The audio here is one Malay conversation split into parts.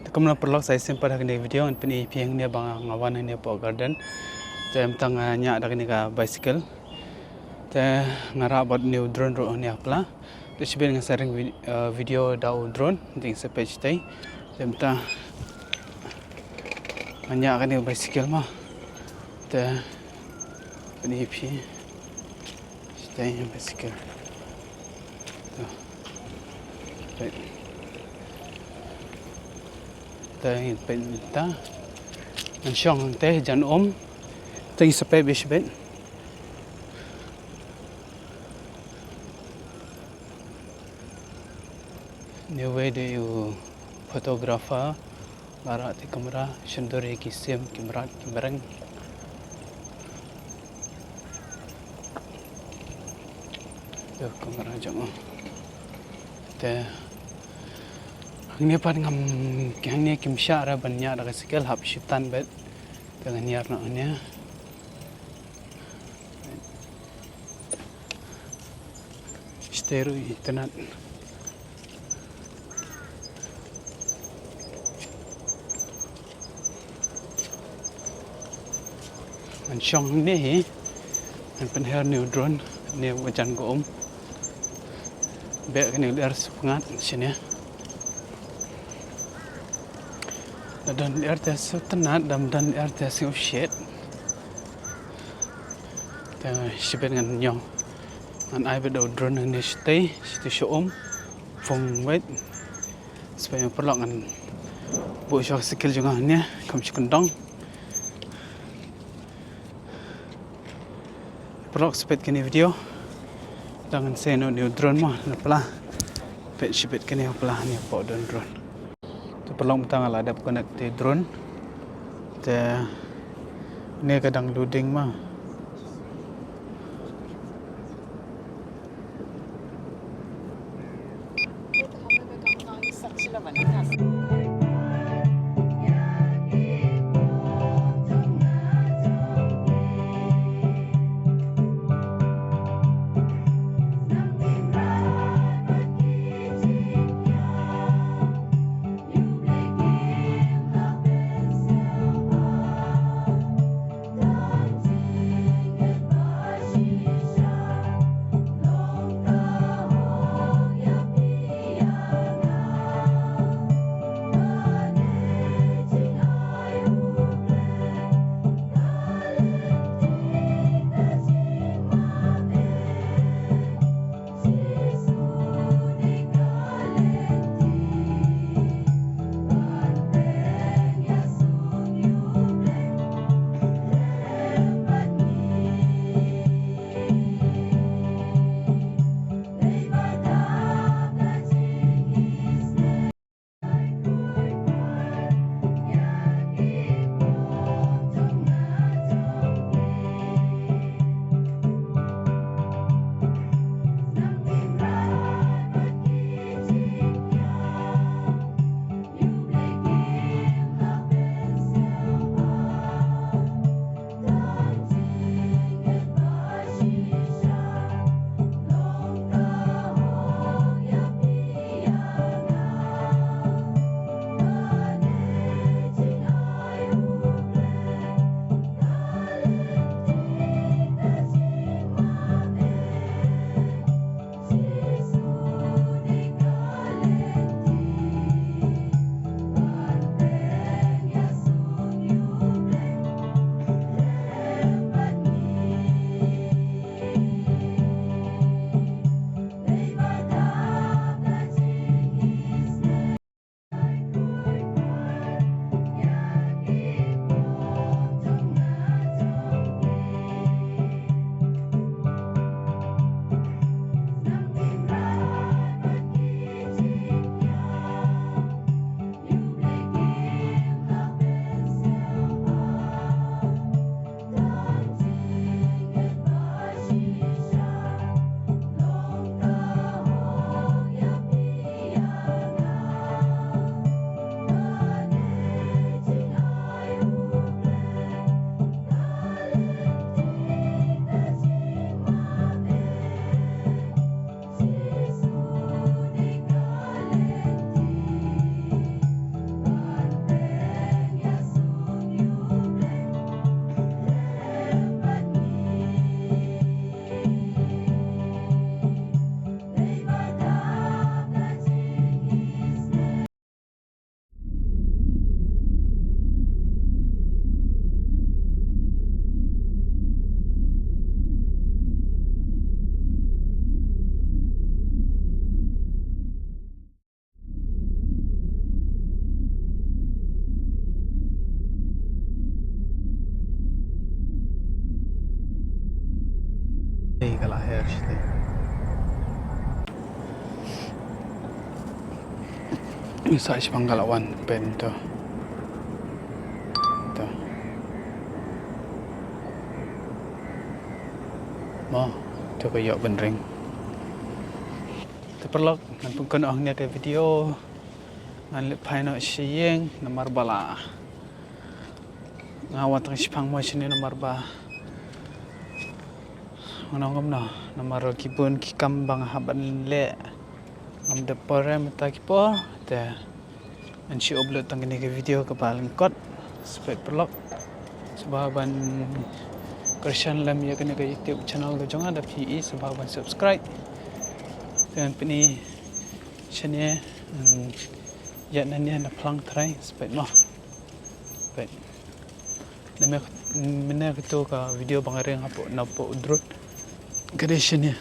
Kemudian paralok saya simpan hari ni video dan peni piang ni bang ngawan ni po garden. Saya tang nyak dak ni ka bicycle. Saya ngarap buat new drone ro ni apla. Terus ben sharing video dau drone ding sa page tai. Saya tang nyak kan ni bicycle mah. Saya peni pi. Stay bicycle. Baik. Tay penta an shong te jan tay sape bishbet new way do you photographer lara te kamera shandore ki sem kamera kimerang yo kamera jong te ini pan ngam yang ni kim syara banyak dah sekal hab syaitan bet dengan niar naknya steru internet an shong ni an pen her new drone ni wajan go be kan ler sungat sini dan RTS tenat dan RTS of shit. Dan sibet dengan nyong. An ai bedo drone ni stay show phong wait. Supaya perlu kan buat show skill juga ni kam cikendong. Perlu sibet kini video. Jangan seno ni drone mah lepas. Pet sibet kini lepas ni po drone. Perlu tanggal ada connect drone. Ni kadang loading mah. sa pangalawan pen to. To. Mo, to kayo benring. Paralok nan pungkon ang niya ke video ngan lepai no shiyeng nomor bala ngawat ng sipang mo sini nomor ba ngonong no nomor kibun kikam bang haban le ngam de pore mata kipo te an si upload tang ni ke video ke paling kot spek paralok sebaban Christian lam ya kena ke YouTube channel ke jong ada pi sebaban subscribe dan pini channel ya nanya na plang try spek no spek nama mana kito ka video bangareng apo napo udrut creation ya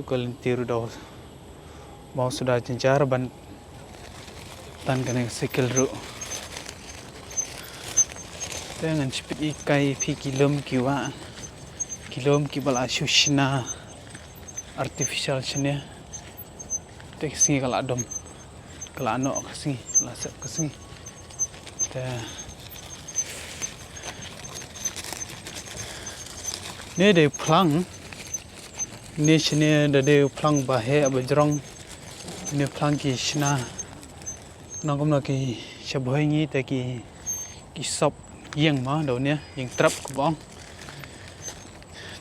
kalentir dah mau sudah jenjar ban tan kena sikil ru dengan cepet ikai pi kilom kiwa kilom kibal asyushna artificial sini teksi kalau adom kalau anak kesini lasap kesini ni dia plang ni sini dia plang bahe abjrong ni plang ki shna nangom na ki shaboi ni te ki sop yang ma do ni yang trap ko bang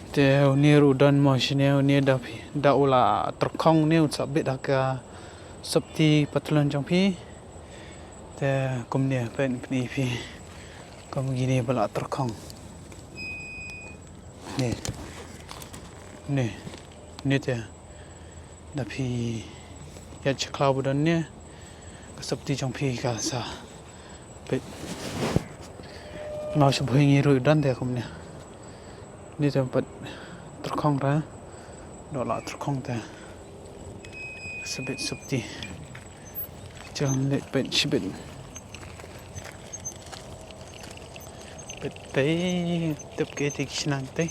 te ni rudan mo sini ni da ula terkong ni sabit ka sabti patulon jong pi te kum ni pen ni pi kum gini bala terkong ni te da pi ya chakla budan ni ka sabti jong pi ka sa pet mau seboi ngi ru dan te kum ni tempat terkong ra do la terkong te sebit sabti jangan let pet sibit pet pe tep ke tik sinan te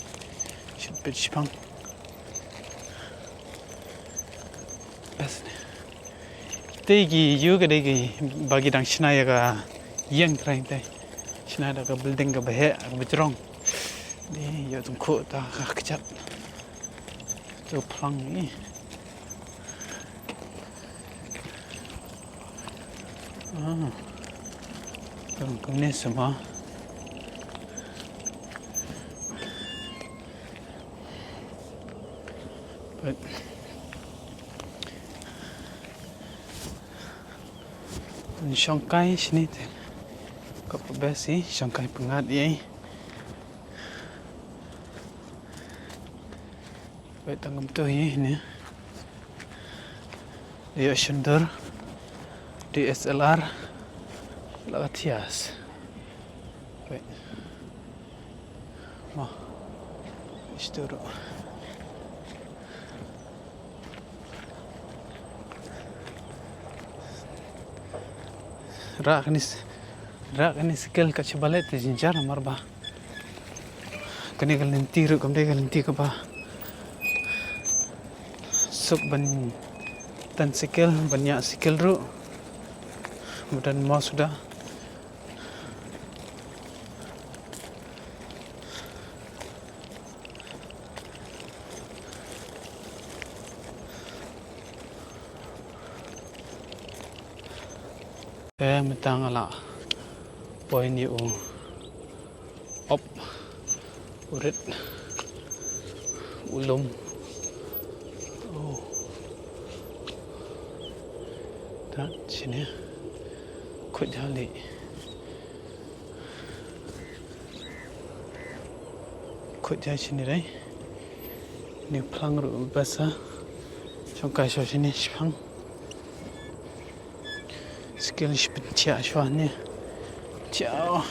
sibit sipang bas te gi yu ga de gi bagi dang sinaya ga yang train te sinada ga building ga bahe bejrong ni ya tungku ta kecap tu plang ni Kung ni semua but Shanghai sini tu kapa besi Shanghai pyngngad ye baik tanggam tu ye ni dia sender DSLR latias baik mah istirahat rak ni skill kat cibalet te jinjar marba kani galanti ru kamde galanti ka ba sub ban tan skill banyak skill ru kemudian mau sudah metang ala poin yu op urit ulum dan sini kut jali sini dai ni plang ru basa chongkai so sini spang skill shwa shwa ni ciao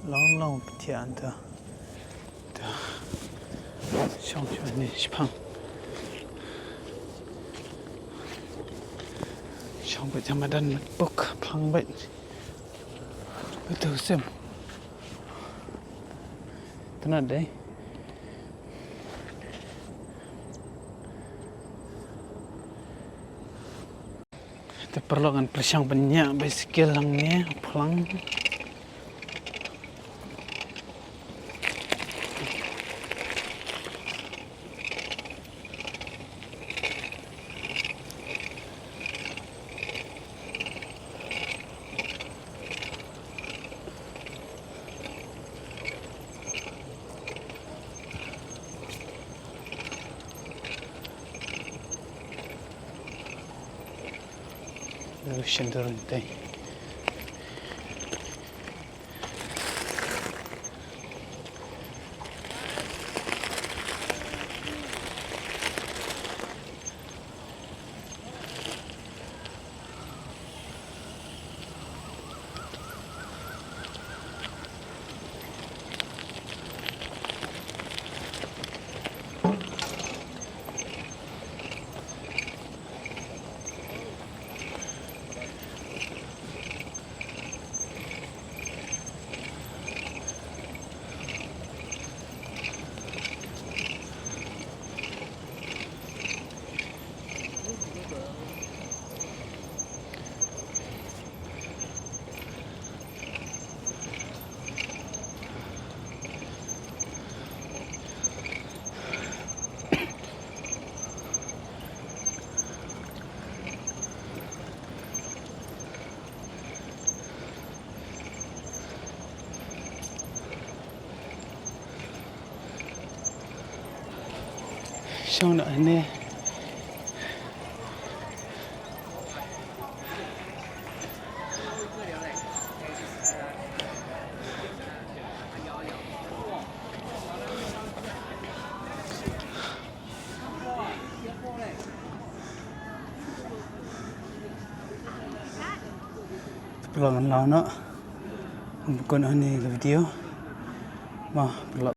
long tian de shong shwa ni spang shong be jamadan book plang bet Ito sem. Tenang deh. Kita perlukan persiang banyak bisikil lang ni, pulang. Ocean turun tay. Siang nak ni. Pulang lah nak. Bukan ni video. Mah, pulang.